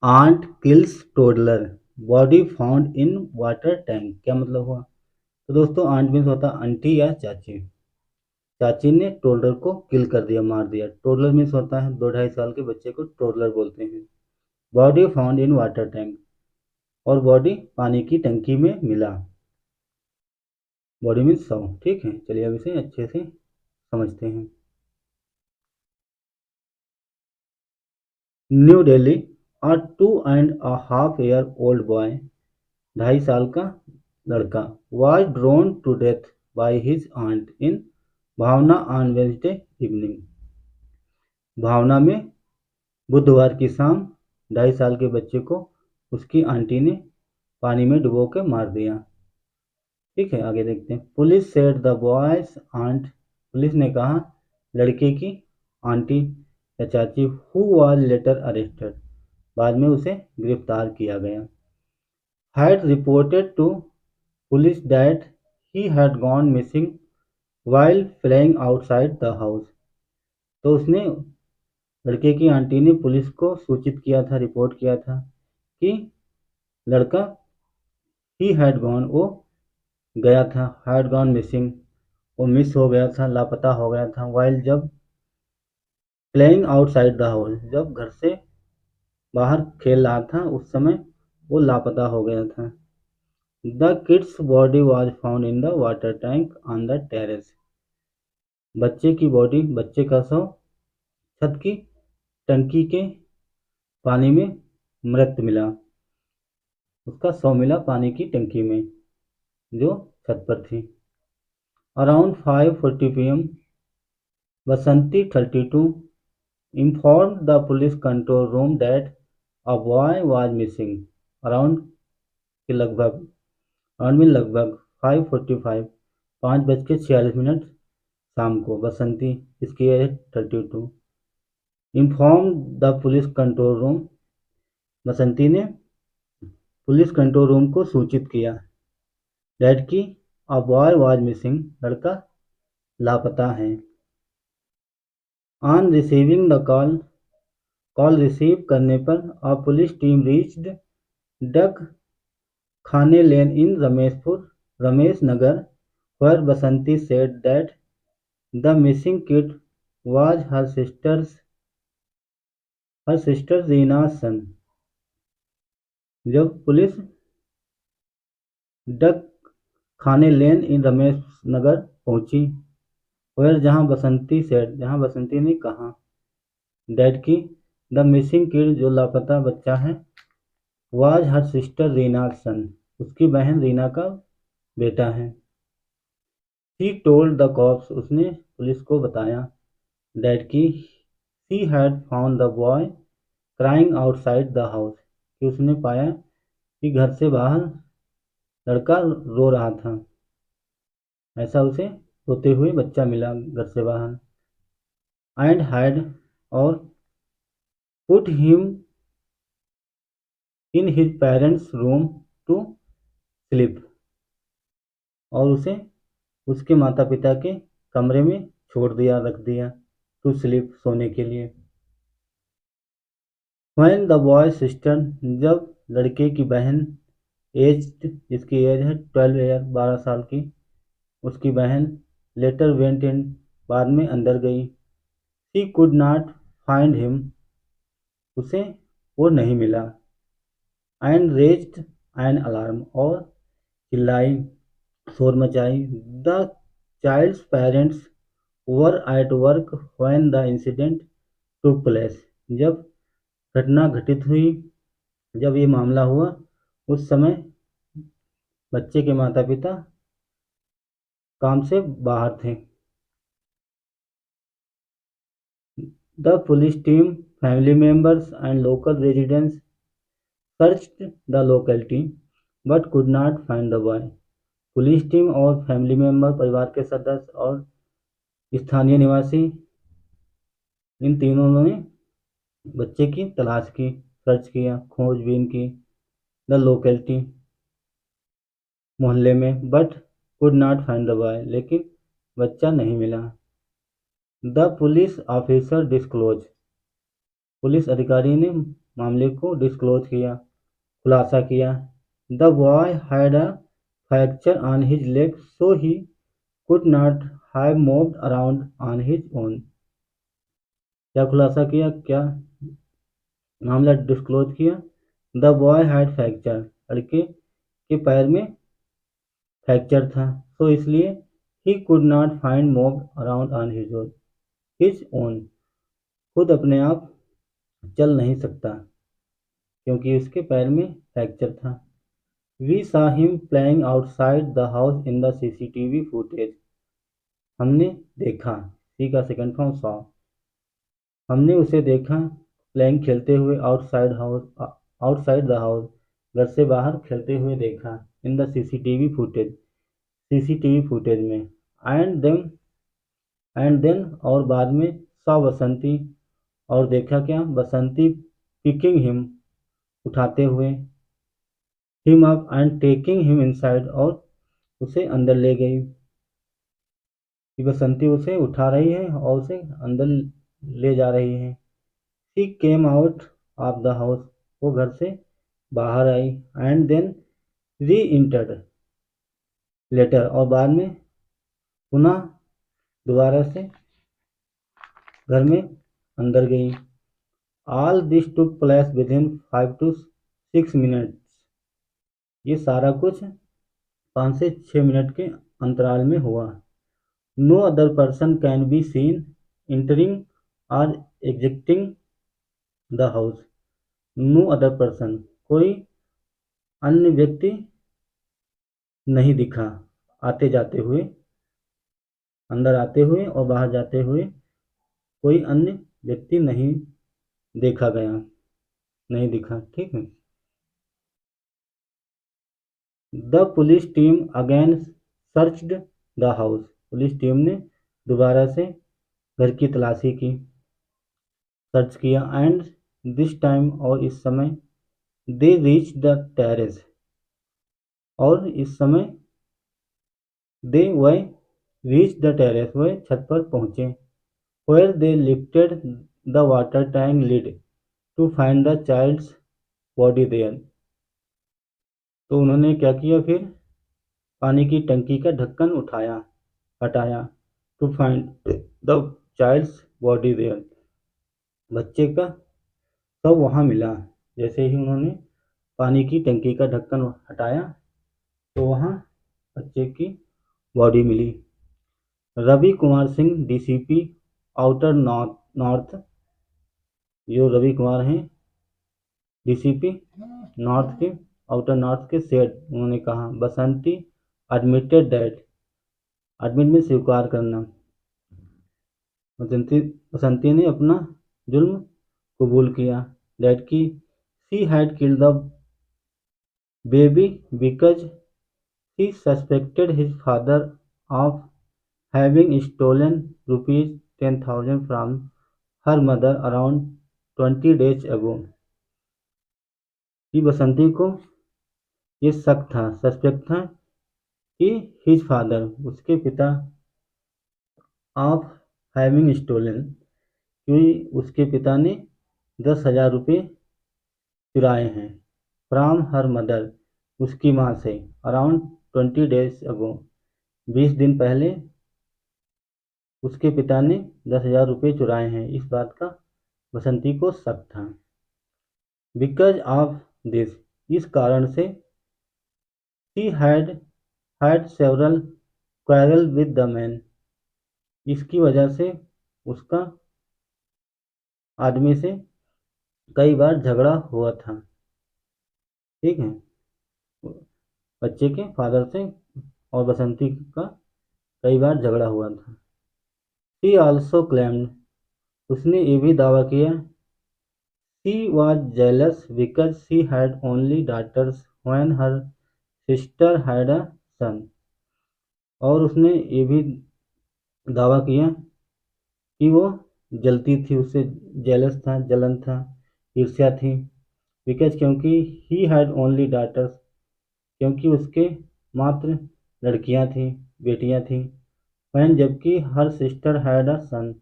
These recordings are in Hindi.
Aunt kills toddler, body found in water tank. क्या मतलब हुआ? तो दोस्तों आंट मीन्स होता है आंटी या चाची। चाची ने टोडलर को किल कर दिया, मार दिया। टोडलर मीन्स होता है 2-2.5 साल के बच्चे को टोडलर बोलते हैं। Body found in water tank, और बॉडी पानी की टंकी में मिला। बॉडी मीन्स शव। ठीक है, चलिए अब इसे अच्छे से समझते हैं। New Delhi, a 2.5 year old boy, 2.5 साल का लड़का, was drawn to death by his aunt in Bhavna on Wednesday evening। भावना में बुधवार की शाम 2.5 साल के बच्चे को उसकी आंटी ने पानी में डुबो के मार दिया। ठीक है, आगे देखते हैं। Police said the boys aunt, police ने कहा लड़के की आंटी या चाची, हु वाज लेटर अरेस्टेड, बाद में उसे गिरफ्तार किया गया। Had reported to police that he had gone missing while playing outside the house. तो उसने, लड़के की आंटी ने पुलिस को सूचित किया था, रिपोर्ट किया था कि लड़का ही हैड गॉन, वो गया था, हैड गॉन मिसिंग, वो मिस हो गया था, लापता हो गया था, वाइल जब प्लेइंग आउटसाइड द हाउस, जब घर से बाहर खेल रहा था उस समय वो लापता हो गया था। The kids body was found in the water tank on the terrace, बच्चे की बॉडी, बच्चे का शव छत की टंकी के पानी में मृत मिला। उसका शव मिला पानी की टंकी में जो छत पर थी। Around 5:40 PM, Basanti 32 informed the police control room that a boy was missing। Around के लगभग, अराउंड में लगभग, 5:45 5:46 शाम को, बसंती इसकी age 32, inform the police control room, Basanti ने पुलिस कंट्रोल रूम को सूचित किया डैट की अ बॉय वाज मिसिंग, लड़का लापता है। On receiving the call, call receive करने पर अ पुलिस टीम रीच्ड डक खाने लेन इन Ramesh Nagar, where Basanti said that the missing kid was her sister रीना's son। जब पुलिस डक खाने लेन इन रमेश नगर पहुंची, where जहां बसंती said, जहां बसंती ने कहा, डैड की द मिसिंग किड, जो लापता बच्चा है, वाज हर सिस्टर रीना सन, उसकी बहन रीना का बेटा है। शी टोल्ड द कॉप्स, उसने पुलिस को बताया डैड की she had found the boy crying outside the house, कि उसने पाया कि घर से बाहर लड़का रो रहा था, ऐसा उसे रोते हुए बच्चा मिला घर से बाहर। एंड हैड, और put him in his parents room to sleep, और उसे उसके माता पिता के कमरे में छोड़ दिया, रख दिया, टू स्लीप, सोने के लिए। व्हेन द बॉय सिस्टर, जब लड़के की बहन, एज, जिसकी एज है 12 ईयर, 12 साल की, उसकी बहन, लेटर वेंट इन, बाद में अंदर गई। She could not find him, उसे वो नहीं मिला। एंड रेज्ड एन अलार्म, और चिल्लाई, शोर मचाई। The child's parents were at work when the incident took place, जब घटना घटित हुई, जब ये मामला हुआ, उस समय बच्चे के माता पिता काम से बाहर थे। The police team, family members and local residents searched the locality but could not find the boy. Police team और फैमिली मेंबर, परिवार के सदस्य और स्थानीय निवासी, इन तीनों ने बच्चे की तलाश की, सर्च किया, खोजबीन की, द लोकेलिटी, मोहल्ले में, but could not find the boy, लेकिन बच्चा नहीं मिला। The police officer disclose, police अधिकारी ने मामले को डिस्क्लोज किया, खुलासा किया। The boy had a fracture on his leg so he could not have moved around on his own. क्या खुलासा किया, क्या मामला डिस्क्लोज किया? द बॉय हैड फ्रैक्चर, लड़के के पैर में फ्रैक्चर था, सो इसलिए he could not find move around on his own, खुद अपने आप चल नहीं सकता क्योंकि उसके पैर में फ्रैक्चर था। We saw him playing outside the house in the CCTV footage। हमने देखा, सी का सेकंड फॉर्म सॉ, हमने उसे देखा प्लेइंग खेलते हुए आउटसाइड द हाउस, घर से बाहर खेलते हुए देखा, इन द सीसीटीवी फुटेज में। एंड देन और बाद में सॉ बसंती, और देखा क्या, बसंती पिकिंग हिम, उठाते हुए, him up and taking him inside, और उसे अंदर ले गई, कि बसंती उसे उठा रही है और उसे अंदर ले जा रही है। She came out of the house, वो घर से बाहर आई। एंड देन री इंटर्ड लेटर, और बाद में पुनः दोबारा से घर में अंदर गई। All this took place with in 5 to 6 minutes. ये सारा कुछ 5 से 6 मिनट के अंतराल में हुआ। No other person can be seen entering और exiting the house. No other person, कोई अन्य व्यक्ति नहीं दिखा, आते जाते हुए, अंदर आते हुए और बाहर जाते हुए कोई अन्य व्यक्ति नहीं देखा गया, नहीं दिखा। ठीक है। The police team again searched the house. Police team ने दोबारा से घर की तलाशी की, सर्च किया। एंड दिस टाइम, और इस समय, दे रीच द टेरेस, और इस समय दे वह रीच द टेरेस, वह छत पर पहुंचे। Where they lifted the water tank lid to find the child's body there. तो उन्होंने क्या किया फिर, पानी की टंकी का ढक्कन हटाया, to find the child's body there, बच्चे का शव वहाँ मिला। जैसे ही उन्होंने पानी की टंकी का ढक्कन हटाया तो वहाँ बच्चे की बॉडी मिली। Ravi Kumar Singh DCP outer north, जो रवि कुमार हैं डीसीपी नॉर्थ के, आउटर नॉर्थ के, सेड, उन्होंने कहा, बसंती एडमिटेड दैट, एडमिट में स्वीकार करना, बसंती ने अपना जुल्म कबूल किया। दैट की she had killed the baby because she suspected his father of having stolen ₹10,000 from her mother around 20 days ago। कि बसंती को ये शक था, सस्पेक्ट था, कि हिज फादर, उसके पिता, ऑफ हैविंग स्टोलन, कि उसके पिता ने 10,000 रुपये चुराए हैं, फ्रॉम हर मदर, उसकी माँ से, अराउंड 20 days ago, 20 दिन पहले उसके पिता ने 10,000 रुपये चुराए हैं। इस बात का बसंती को शक था। बिकॉज ऑफ दिस, इस कारण से, she had several quarrel with the man, इसकी वजह से उसका आदमी से कई बार झगड़ा हुआ था। ठीक है, बच्चे के फादर से और बसंती का कई बार झगड़ा हुआ था। शी ऑल्सो क्लेम्ड, उसने ये भी दावा किया, she was jealous because she had only daughters when her sister had a son. और उसने ये भी दावा किया कि वो जलती थी, उससे जेलस था, जलन था, ईर्ष्या थी। बिकॉज, क्योंकि ही हैड ओनली daughters, क्योंकि उसके मात्र लड़कियां थी, बेटियां थी। वहन, जबकि हर सिस्टर हैड अ सन,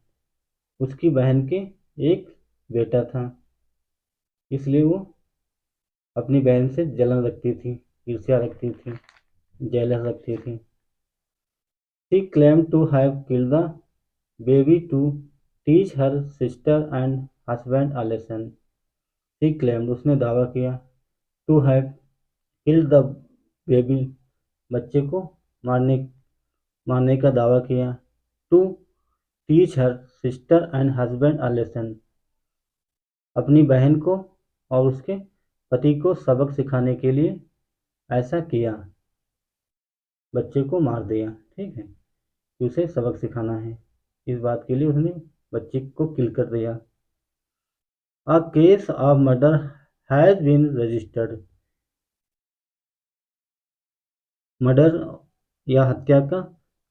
उसकी बहन के एक बेटा था। इसलिए वो अपनी बहन से जलन रखती थी, ईर्ष्या रखती थी, जेलस रखती थी। She claimed to have killed the baby to teach her sister and husband a lesson. She claimed, उसने दावा किया, to have killed the baby, बच्चे को मारने मारने का दावा किया, to teach her sister and husband a lesson, अपनी बहन को और उसके पति को सबक सिखाने के लिए ऐसा किया, बच्चे को मार दिया। ठीक है, उसे सबक सिखाना है, इस बात के लिए उसने बच्चे को किल कर दिया। A case of murder has been registered, murder या हत्या का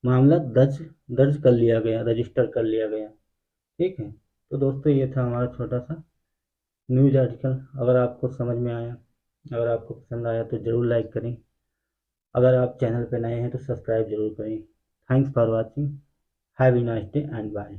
मामला दर्ज दर्ज कर लिया गया, रजिस्टर कर लिया गया। ठीक है, तो दोस्तों ये था हमारा छोटा सा न्यूज आर्टिकल। अगर आपको समझ में आया, अगर आपको पसंद आया तो ज़रूर लाइक करें। अगर आप चैनल पर नए हैं तो सब्सक्राइब जरूर करें। Thanks for watching, have a nice day and bye.